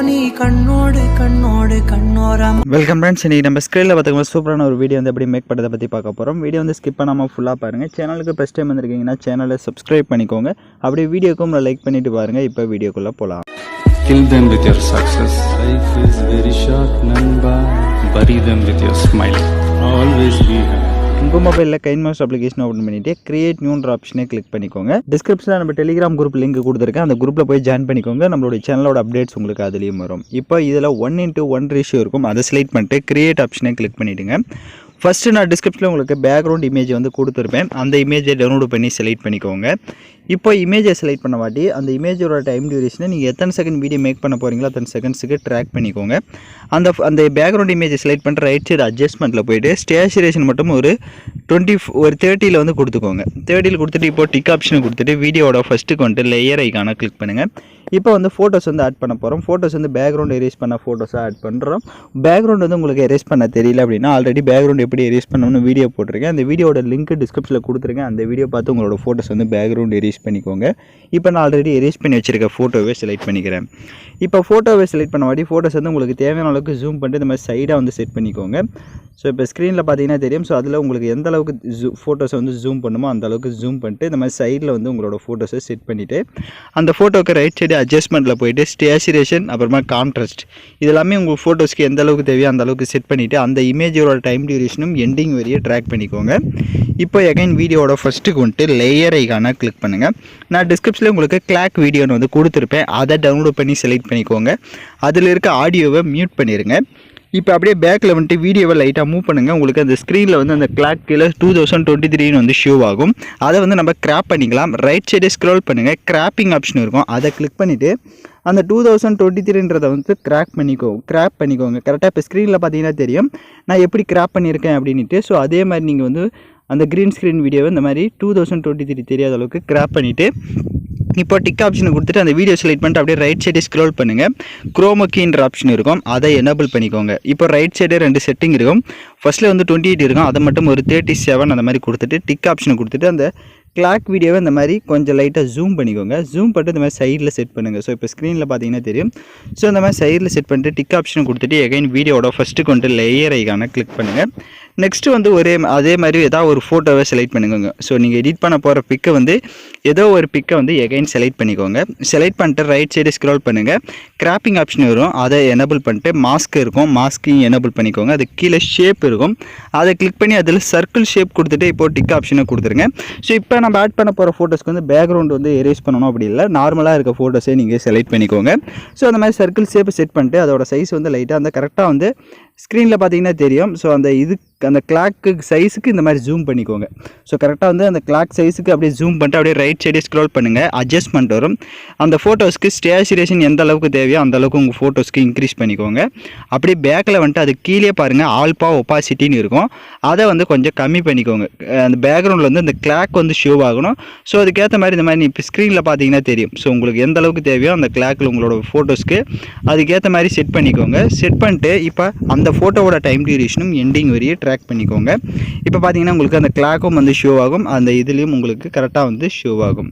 நீ கண்ணோடு கண்ணோடு கண்ணோரம். வெல்கம் ஃப்ரெண்ட்ஸ், இன்றைக்கி நம்ம ஸ்க்ரீனில் பார்த்துக்கோங்க சூப்பரான ஒரு வீடியோ வந்து எப்படி மேக் பண்ணுறதை பற்றி பார்க்க போகிறோம். வீடியோ வந்து ஸ்கிப் பண்ணாமல் ஃபுல்லாக பாருங்கள். சேனலுக்கு ஃபஸ்ட் டைம் வந்திருக்கீங்கன்னா சேனலை சப்ஸ்கிரைப் பண்ணிக்கோங்க. அப்படியே வீடியோக்கும் லைக் பண்ணிவிட்டு பாருங்கள். இப்போ வீடியோக்குள்ளே போகலாம். Kill them with your success. Life is very short, Namba. Bury them with your smile. Always be happy. உங்கள் மொபைலில் கைன்மாஸ்டர் அப்ளிகேஷன் ஓப்பன் பண்ணிவிட்டு கிரியேட் நியூன்ற ஆப்ஷனை கிளிக் பண்ணிக்கோங்க. டிஸ்கிரிப்ஷனில் நம்ம டெலிகிராம் குரூப் லிங்க் கொடுத்துருக்கேன். அந்த குரூப்பில் போய் ஜாயின் பண்ணிக்கோங்க. நம்மளுடைய சேனலோட அப்டேட்ஸ் உங்களுக்கு அதுலேயும் வரும். இப்போ இதில் 1:1 ரேஷியோ இருக்கும். அதை செலக்ட் பண்ணிட்டு கிரியேட் ஆப்ஷனை கிளிக் பண்ணிவிடுங்க. ஃபஸ்ட்டு நான் டிஸ்கிரிப்ஷனில் உங்களுக்கு பேக்ரவுண்ட் இமேஜ் வந்து கொடுத்துருப்பேன். அந்த இமேஜை டவுன்லோட் பண்ணி செலக்ட் பண்ணிக்கோங்க. இப்போ இமேஜை செலக்ட் பண்ண வாட்டி அந்த இமேஜோட டைம் டியூரேஷனை நீங்கள் எத்தனை செகண்ட் வீடியோ மேக் பண்ண போகிறீங்களோ அத்தனை செகண்ட்ஸுக்கு ட்ராக் பண்ணிக்கோங்க. அந்த பேக்ரவுண்ட் இமேஜை செலக்ட் பண்ணுற ரைட் சைடு அட்ஜஸ்ட்மெண்ட்டில் போய்ட்டு ஸ்டேச்சுரேஷன் மட்டும் ஒரு 30 வந்து கொடுத்துக்கோங்க. 30 கொடுத்துட்டு இப்போ டிக் ஆப்ஷனை கொடுத்துட்டு வீடியோட ஃபஸ்ட்டுக்கு வந்துட்டு லேயர் ஐக்கான கிளிக் பண்ணுங்கள். இப்போ வந்து ஃபோட்டோஸ் வந்து ஆட் பண்ண போகிறோம். ஃபோட்டோஸ் வந்து பேக்ரவுண்ட் எரேஸ் பண்ண ஃபோட்டோஸாக ஆட் பண்ணுறோம். பேக்ரவுண்ட் வந்து உங்களுக்கு எரேஸ் பண்ண தெரியல அப்படின்னா ஆல்ரெடி பேக்ரவுண்ட் எப்படி எரேஸ் பண்ணணும்னு வீடியோ போட்டிருக்கேன். அந்த வீடியோட லிங்க் டிஸ்கிரிப்ஷனில் கொடுத்துருக்கேன். அந்த வீடியோ பார்த்து உங்களோட ஃபோட்டோஸ் வந்து பேக்ரவுண்ட் எரேஸ் பண்ணிக்கோங்க. இப்போ நான் ஆல்ரெடி எரேஸ் பண்ணி வச்சுருக்க ஃபோட்டோவே செலக்ட் பண்ணிக்கிறேன். இப்போ ஃபோட்டோவை செலக்ட் பண்ண வாட்டி ஃபோட்டோஸ் வந்து உங்களுக்கு தேவையான அளவுக்கு ஜூம் பண்ணிட்டு இந்த மாதிரி சைடாக வந்து செட் பண்ணிக்கோங்க. ஸோ இப்போ ஸ்க்ரீனில் பார்த்தீங்கன்னா தெரியும். ஸோ அதில் உங்களுக்கு எந்த அளவுக்கு ஃபோட்டோஸை வந்து ஜூம் பண்ணுமோ அந்த அளவுக்கு ஜூம் பண்ணிட்டு இந்த மாதிரி சைடில் வந்து உங்களோட ஃபோட்டோஸை செட் பண்ணிவிட்டு அந்த ஃபோட்டோக்கு ரைட் சைடு அட்ஜஸ்ட்மெண்ட்டில் போய்ட்டு ஸ்டேச்சுரேஷன் அப்புறமா கான்ட்ராஸ்ட் இதெல்லாமே உங்கள் ஃபோட்டோஸ்க்கு எந்த அளவுக்கு தேவையோ அந்த அளவுக்கு செட் பண்ணிவிட்டு அந்த இமேஜோட டைம் டியூரேஷனும் எண்டிங் வரையும் ட்ராக் பண்ணிக்கோங்க. இப்போ எகைன் வீடியோட ஃபஸ்ட்டுக்கு வந்துட்டு லேயர் ஐக்கான கிளிக் பண்ணுங்கள். நான் டிஸ்கிரிப்ஷனில் உங்களுக்கு கிளாக் வீடியோன்னு வந்து கொடுத்துருப்பேன். அதை டவுன்லோட் பண்ணி செலக்ட் பண்ணிக்கோங்க. அதில் இருக்க ஆடியோவை மியூட் பண்ணிடுங்க. இப்போ அப்படியே பேக்கில் வந்துட்டு வீடியோவை லைட்டாக மூவ் பண்ணுங்கள். உங்களுக்கு அந்த ஸ்க்ரீனில் வந்து அந்த கிளாக் கீழே 2023 வந்து ஷோ ஆகும். அதை வந்து நம்ம கிராப் பண்ணிக்கலாம். ரைட் சைடே ஸ்க்ரோல் பண்ணுங்கள். கிராப்பிங் ஆப்ஷன் இருக்கும். அதை கிளிக் பண்ணிவிட்டு அந்த 2023 வந்து கிராப் பண்ணிக்கோங்க. கரெக்டாக இப்போ ஸ்க்ரீனில் பார்த்தீங்கன்னா தெரியும் நான் எப்படி கிராப் பண்ணியிருக்கேன் அப்படின்ட்டு. ஸோ அதே மாதிரி நீங்கள் வந்து அந்த க்ரீன் ஸ்க்ரீன் வீடியோவை இந்த மாதிரி 2023 தெரியாத அளவுக்கு கிராப் பண்ணிவிட்டு இப்போ டிக் ஆப்ஷனை கொடுத்துட்டு அந்த வீடியோ செலக்ட் பண்ணிட்டு அப்படியே ரைட் சைடு ஸ்க்ரோல் பண்ணுங்கள். குரோமோக்கின்ற ஆப்ஷன் இருக்கும். அதை எனேபிள் பண்ணிக்கோங்க. இப்போ ரைட் சைடு 2 செட்டிங் இருக்கும். ஃபஸ்ட்டில் வந்து 28 இருக்கும். அதை மட்டும் ஒரு 37 அந்த மாதிரி கொடுத்துட்டு டிக் ஆப்ஷனை கொடுத்துட்டு அந்த கிளாக் வீடியோவை இந்த மாதிரி கொஞ்சம் லைட்டாக ஜூம் பண்ணிக்கோங்க. ஜூம் பண்ணிட்டு இந்த மாதிரி சைடில் செட் பண்ணுங்கள். ஸோ இப்போ ஸ்க்ரீனில் பார்த்தீங்கன்னா தெரியும். ஸோ இந்த மாதிரி சைடில் செட் பண்ணிட்டு டிக் ஆப்ஷனை கொடுத்துட்டு எகைன் வீடியோட ஃபஸ்ட்டுக்கு வந்துட்டு லேயர் ஐக்கான கிளிக் பண்ணுங்கள். நெக்ஸ்ட்டு வந்து அதே மாதிரி ஏதாவது ஒரு ஃபோட்டோவை செலக்ட் பண்ணிக்கோங்க. ஸோ நீங்கள் எடிட் பண்ண போகிற பிக்கை வந்து ஏதோ ஒரு பிக்கை வந்து எகைன் செலக்ட் பண்ணிக்கோங்க. செலக்ட் பண்ணிட்டு ரைட் சைடு ஸ்க்ரோல் பண்ணுங்கள். கிராப்பிங் ஆப்ஷன் வரும். அதை எனேபிள் பண்ணிட்டு மாஸ்க் இருக்கும். மாஸ்கையும் எனேபிள் பண்ணிக்கோங்க. அது கீழே ஷேப் இருக்கும். அதை கிளிக் பண்ணி அதில் சர்க்கிள் ஷேப் கொடுத்துட்டு இப்போ டிக் ஆப்ஷனை கொடுத்துருங்க. ஸோ இப்போ நம்ம ஆட் பண்ண போகிற ஃபோட்டோஸ்க்கு வந்து பேக்ரவுண்ட் வந்து எரேஸ் பண்ணணும் அப்படி இல்லை, நார்மலாக இருக்க ஃபோட்டோஸே நீங்கள் செலக்ட் பண்ணிக்கோங்க. ஸோ அந்த மாதிரி சர்க்கிள் ஷேப்பை செட் பண்ணிட்டு அதோட சைஸ் வந்து லைட்டாக அந்த கரெக்டாக வந்து ஸ்க்ரீனில் பார்த்தீங்கன்னா தெரியும். ஸோ அந்த கிளாக்கு சைஸுக்கு இந்த மாதிரி ஜூம் பண்ணிக்கோங்க. ஸோ கரெக்டாக வந்து அந்த கிளாக் சைஸுக்கு அப்படியே ஜூம் பண்ணிட்டு அப்படியே ரைட் சைடே ஸ்க்ரோல் பண்ணுங்கள். அட்ஜஸ்ட்மெண்ட் வரும். அந்த ஃபோட்டோஸ்க்கு ஸ்டேச்சுரேஷன் எந்த அளவுக்கு தேவையோ அந்த அளவுக்கு உங்கள் ஃபோட்டோஸ்க்கு இன்க்ரீஸ் பண்ணிக்கோங்க. அப்படியே பேக்கில் வந்துட்டு அது கீழே பாருங்கள் ஆல்பா ஒப்பாசிட்டின்னு இருக்கும். அதை வந்து கொஞ்சம் கம்மி பண்ணிக்கோங்க. அந்த பேக்ரவுண்டில் வந்து அந்த கிளாக் வந்து ஷோ ஆகணும். ஸோ அதுக்கேற்ற மாதிரி இந்த மாதிரி இப்போ ஸ்க்ரீனில் பார்த்தீங்கன்னா தெரியும். ஸோ உங்களுக்கு எந்த அளவுக்கு தேவையோ அந்த கிளாக்கில் உங்களோட ஃபோட்டோஸ்க்கு அதுக்கேற்ற மாதிரி செட் பண்ணிக்கோங்க. செட் பண்ணிட்டு இப்போ அந்த ஃபோட்டோவோட டைம் டியூரேஷனும் எண்டிங் வரையும் ட்ராக் பண்ணிக்கோங்க. இப்போ பார்த்தீங்கன்னா உங்களுக்கு அந்த கிளாக்கும் வந்து ஷோ ஆகும். அந்த இதுலேயும் உங்களுக்கு கரெக்டாக வந்து ஷோ ஆகும்.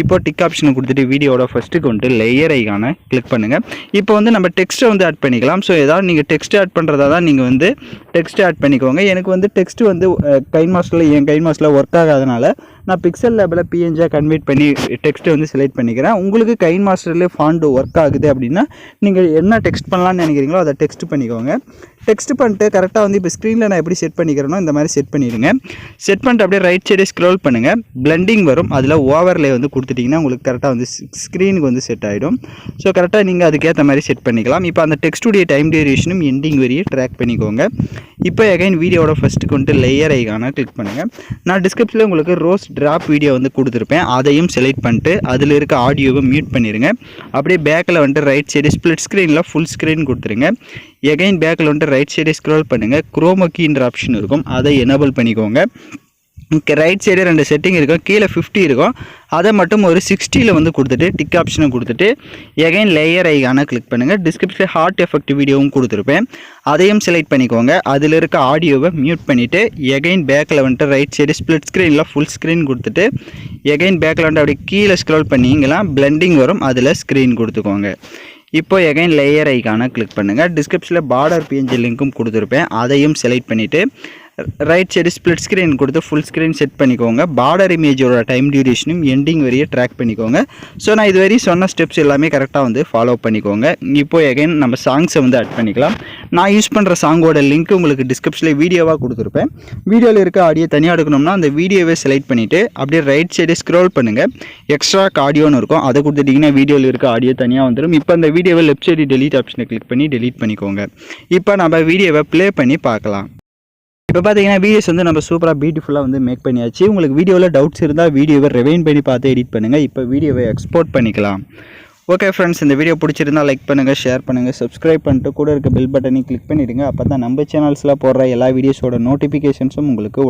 இப்போ டிக் ஆப்ஷனை கொடுத்துட்டு வீடியோட ஃபஸ்ட்டுக்கு வந்துட்டு லேயர் ஐக்கான கிளிக் பண்ணுங்கள். இப்போ வந்து நம்ம டெக்ஸ்ட்டை வந்து ஆட் பண்ணிக்கலாம். ஸோ ஏதாவது நீங்கள் டெக்ஸ்ட் ஆட் பண்ணுறதா தான் நீங்கள் வந்து டெக்ஸ்ட் ஆட் பண்ணிக்கோங்க. எனக்கு வந்து டெக்ஸ்ட் வந்து கைன்மாஸ்டரில் ஒர்க் ஆகாதனால நான் பிக்சல் லேபில் பிஎன்ஜியாக கன்வெர்ட் பண்ணி டெக்ஸ்ட்டை வந்து செலக்ட் பண்ணிக்கிறேன். உங்களுக்கு கைன்மாஸ்டர்லேயே ஃபாண்ட் ஒர்க் ஆகுது அப்படின்னா நீங்கள் என்ன டெக்ஸ்ட் பண்ணலான்னு நினைக்கிறீங்களோ அதை டெக்ஸ்ட் பண்ணிக்கோங்க. டெக்ஸ்ட் பண்ணிட்டு கரெக்டாக வந்து இப்போ ஸ்க்ரீனில் நான் எப்படி செட் பண்ணிக்கிறேனோ இந்த மாதிரி செட் பண்ணிடுங்க. செட் பண்ணிட்டு அப்படியே ரைட் சைடே ஸ்க்ரோல் பண்ணுங்கள். பிளெண்டிங் வரும். அதில் ஓவர்லே வந்து கொடுத்துட்டிங்கன்னா உங்களுக்கு கரெக்டாக வந்து ஸ்க்ரீனுக்கு வந்து செட் ஆகிடும். ஸோ கரெக்டாக நீங்கள் அதுக்கேற்ற மாதிரி செட் பண்ணிக்கலாம். இப்போ அந்த டெக்ஸ்ட்டுடைய டைம் டியூரேஷனும் எண்டிங் வரையும் ட்ராக் பண்ணிக்கோங்க. இப்போ எகைன் வீடியோட ஃபஸ்ட்டுக்கு வந்துட்டு லேயர் ஐக்கான கிளிக் பண்ணுங்கள். நான் டிஸ்கிரிப்ஷனில் உங்களுக்கு ரோஸ் ட்ராப் வீடியோ வந்து கொடுத்துருப்பேன். அதையும் செலக்ட் பண்ணிட்டு அதில் இருக்க ஆடியோவை மியூட் பண்ணிடுங்க. அப்படியே பேக்கில் வந்துட்டு ரைட் சைடு ஸ்ப்ளிட் ஸ்க்ரீனில் ஃபுல் ஸ்க்ரீன் கொடுத்துருங்க. எகைன் பேக்கில் வந்துட்டு ரைட் சைடே ஸ்க்ரோல் பண்ணுங்கள். குரோமோக்கின்ற ஆப்ஷன் இருக்கும். அதை எனேபிள் பண்ணிக்கோங்க. ரைட் சைடு 2 செட்டிங் இருக்கும். கீழே 50 இருக்கும். அதை மட்டும் ஒரு 60 வந்து கொடுத்துட்டு டிக் ஆப்ஷனை கொடுத்துட்டு எகைன் லேயர் ஐக்கான கிளிக் பண்ணுங்கள். டிஸ்கிரிப்ஷனில் ஹார்ட் எஃபெக்ட் வீடியோவும் கொடுத்துருப்பேன். அதையும் செலக்ட் பண்ணிக்கோங்க. அதில் இருக்க ஆடியோவை மியூட் பண்ணிவிட்டு எகைன் பேக்கில் வந்துட்டு ரைட் சைடு ஸ்ப்ளிட் ஸ்க்ரீனில் ஃபுல் ஸ்க்ரீன் கொடுத்துட்டு எகைன் பேக்கில் வந்துட்டு அப்படியே கீழே ஸ்க்ரோல் பண்ணிங்கன்னா பிளெண்டிங் வரும். அதில் ஸ்க்ரீன் கொடுத்துக்கோங்க. இப்போ எகைன் லேயர் ஐக்கான கிளிக் பண்ணுங்கள். டிஸ்கிரிப்ஷனில் பார்டர் பிஎன்ஜி லிங்க்கும் கொடுத்துருப்பேன், அதையும் செலக்ட் பண்ணிவிட்டு ரைட் சைடு ஸ்ப்ளிட் ஸ்க்ரீன் கொடுத்து ஃபுல் ஸ்க்ரீன் செட் பண்ணிக்கோங்க. பார்டர் இமேஜோட டைம் டியூரேஷனும் எண்டிங் வரையே ட்ராக் பண்ணிக்கோங்க. ஸோ நான் இது வரையும் சொன்ன ஸ்டெப்ஸ் எல்லாமே கரெக்டாக வந்து ஃபாலோ பண்ணிக்கோங்க. இப்போ எகைன் நம்ம சாங்ஸை வந்து ஆட் பண்ணிக்கலாம். நான் யூஸ் பண்ணுற சாங்கோட லிங்க் உங்களுக்கு டிஸ்கிரிப்ஷனில் வீடியோவாக கொடுத்துருப்பேன். வீடியோவில் இருக்க ஆடியோ தனியாக எடுக்கணும்னா அந்த வீடியோவை செலக்ட் பண்ணிவிட்டு அப்படியே ரைட் சைடு ஸ்க்ரோல் பண்ணுங்கள். எக்ஸ்ட்ரா ஆடியோன்னு இருக்கும், அதை கொடுத்துட்டிங்கன்னா வீடியோவில் இருக்க ஆடியோ தனியாக வந்துடும். இப்போ அந்த வீடியோவை லெஃப்ட் சைடு டெலீட் ஆப்ஷனை கிளிக் பண்ணி டெலீட் பண்ணிக்கோங்க. இப்போ நம்ம வீடியோவை ப்ளே பண்ணி பார்க்கலாம். இப்போ பார்த்தீங்கன்னா வீடியோஸ் வந்து நம்ம சூப்பராக பியூட்டிஃபுல்லாக வந்து மேக் பண்ணியாச்சு. உங்களுக்கு வீடியோவில் டவுட்ஸ் இருந்தால் வீடியோவை ரிவைண்ட் பண்ணி பார்த்து எடிட் பண்ணுங்கள். இப்போ வீடியோவை எக்ஸ்போர்ட் பண்ணிக்கலாம். ஓகே ஃப்ரெண்ட்ஸ், இந்த வீடியோ பிடிச்சிருந்தா லைக் பண்ணுங்கள், ஷேர் பண்ணுங்கள், சப்ஸ்கிரைப் பண்ணிட்டு கூட இருக்க பெல் பட்டனையும் கிளிக் பண்ணிடுங்க. அப்போ தான் நம்ம சேனல்ஸில் போடுற எல்லா வீடியோஸோட நோட்டிஃபிகேஷன்ஸும் உங்களுக்கு